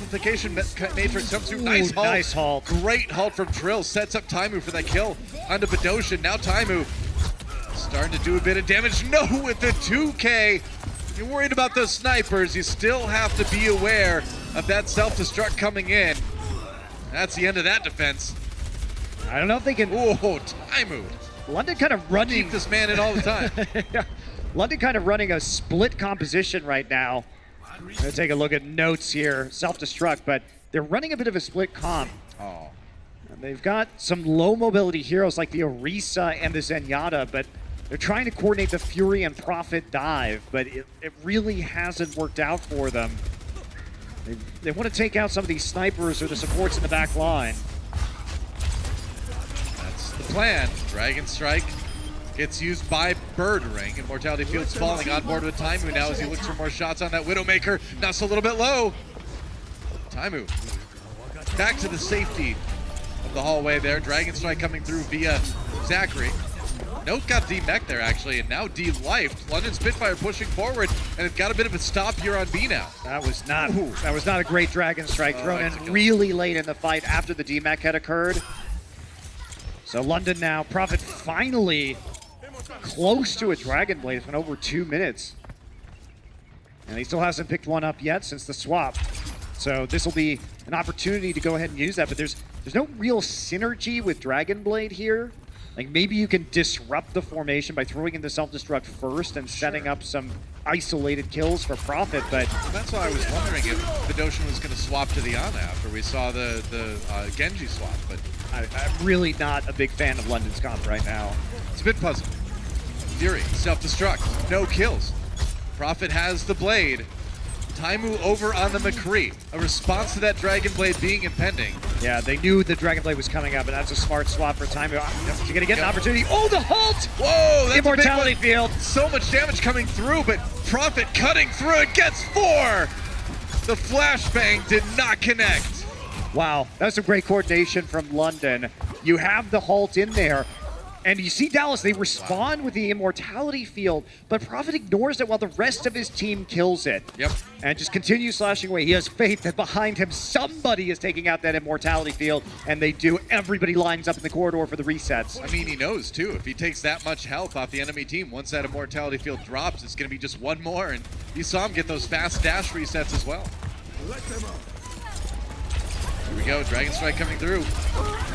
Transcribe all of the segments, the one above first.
amplification matrix comes through. Nice halt. Nice halt. Great halt from Trill. Sets up Taimu for that kill onto Badoshin. Now Taimu starting to do a bit of damage. No, with the 2K. You're worried about those snipers. You still have to be aware of that self-destruct coming in. That's the end of that defense. I don't know if they can. Oh, Taimu. London kind of running. Keep this man in all the time. Yeah. London kind of running a split composition right now. I'm gonna take a look at notes here. Self-destruct, but they're running a bit of a split comp. Oh. And they've got some low mobility heroes like the Orisa and the Zenyatta, but they're trying to coordinate the Fury and Prophet dive, but it really hasn't worked out for them. They want to take out some of these snipers or the supports in the back line. That's the plan. Dragon Strike gets used by Bird Ring. Immortality Field's falling on board with Taimu now as he looks for more shots on that Widowmaker. Now it's a little bit low. Taimu back to the safety of the hallway there. Dragon Strike coming through via Zachary. Note got D-mech there actually, and now D-lifed. London Spitfire pushing forward, and it's got a bit of a stop here on B now. That was not a great Dragon Strike thrown in really late in the fight after the D-mech had occurred. So London now, Prophet finally close to a Dragon Blade. It's been over 2 minutes. And he still hasn't picked one up yet since the swap. So this will be an opportunity to go ahead and use that, but there's no real synergy with Dragon Blade here. Like maybe you can disrupt the formation by throwing in the self-destruct first and setting up some isolated kills for Prophet, but... That's why I was wondering if Badoshin was going to swap to the Ana after we saw the Genji swap, but... I'm really not a big fan of London's comp right now. It's a bit puzzling. Fury, self-destruct, no kills. Prophet has the blade. Taimu over on the McCree. A response to that Dragon Blade being impending. Yeah, they knew the Dragon Blade was coming up, and that's a smart swap for Taimu. You're going to get an opportunity. Oh, the halt! Whoa, that's Immortality a big one. Field. So much damage coming through, but Prophet cutting through it gets 4! The flashbang did not connect. Wow, that was some great coordination from London. You have the halt in there. And you see Dallas, they respond with the Immortality Field, but Prophet ignores it while the rest of his team kills it. Yep. And just continues slashing away. He has faith that behind him, somebody is taking out that Immortality Field, and they do. Everybody lines up in the corridor for the resets. I mean, he knows, too. If he takes that much health off the enemy team, once that Immortality Field drops, it's going to be just one more, and you saw him get those fast dash resets as well. Here we go, Dragon Strike coming through.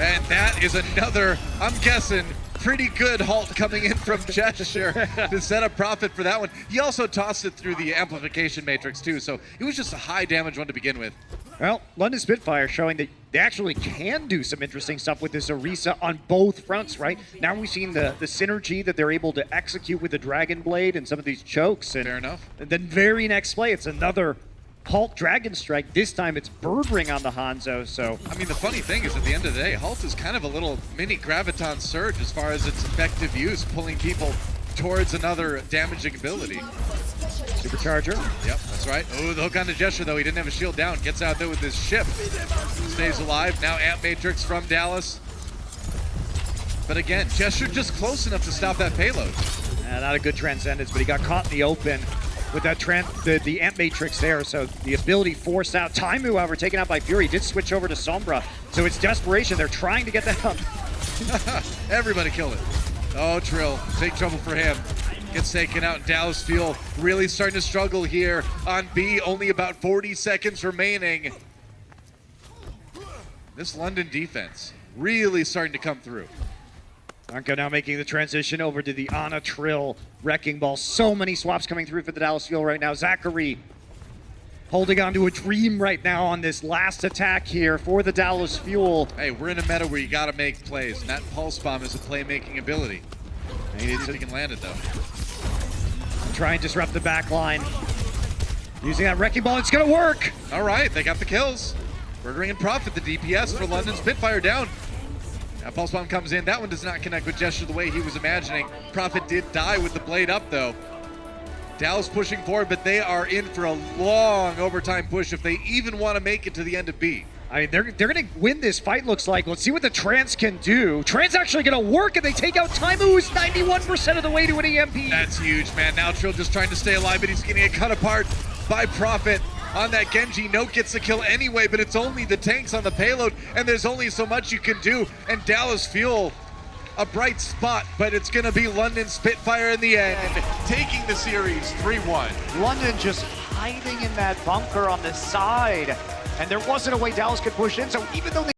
And that is another, I'm guessing, pretty good halt coming in from Gesture to set up Prophet for that one. He also tossed it through the amplification matrix too, so it was just a high damage one to begin with. Well, London Spitfire showing that they actually can do some interesting stuff with this Orisa on both fronts, right? Now we've seen the synergy that they're able to execute with the Dragon Blade and some of these chokes. And, fair enough. And then very next play, it's another Halt Dragon Strike. This time it's Bird Ring on the Hanzo, so... I mean, the funny thing is, at the end of the day, Halt is kind of a little mini Graviton Surge as far as its effective use, pulling people towards another damaging ability. Supercharger. Yep, that's right. Oh, the hook on the Gesture, though. He didn't have a shield down. Gets out there with his ship. Stays alive. Now Amp Matrix from Dallas. But again, Gesture just close enough to stop that payload. Not a good Transcendence, but he got caught in the open with that the Amp Matrix there, so the ability forced out. Taimu, however, taken out by Fury, did switch over to Sombra, so it's desperation. They're trying to get that up. Everybody killed it. Oh, Trill, big trouble for him. Gets taken out. Dallas Fuel really starting to struggle here on B. Only about 40 seconds remaining. This London defense really starting to come through. Anka now making the transition over to the Ana Trill Wrecking Ball. So many swaps coming through for the Dallas Fuel right now. Zachary holding on to a dream right now on this last attack here for the Dallas Fuel. Hey, we're in a meta where you got to make plays, and that Pulse Bomb is a playmaking ability. He needs if he can land it, though. Try and disrupt the back line. Using that Wrecking Ball, it's going to work! All right, they got the kills. Bird Ring and Prophet, the DPS for London Spitfire down. Now Pulse Bomb comes in. That one does not connect with Gesture the way he was imagining. Prophet did die with the blade up, though. Dallas pushing forward, but they are in for a long overtime push if they even want to make it to the end of B. I mean, they're going to win this fight, looks like. Let's see what the Trans can do. Trans actually going to work, and they take out Taimu, who's 91% of the way to an EMP. That's huge, man. Now Trill just trying to stay alive, but he's getting it cut apart by Prophet. on that Genji. Note gets the kill anyway, but it's only the tanks on the payload, and there's only so much you can do. And Dallas Fuel, a bright spot, but it's going to be London Spitfire in the end. And taking the series 3-1. London just hiding in that bunker on the side. And there wasn't a way Dallas could push in, so even though they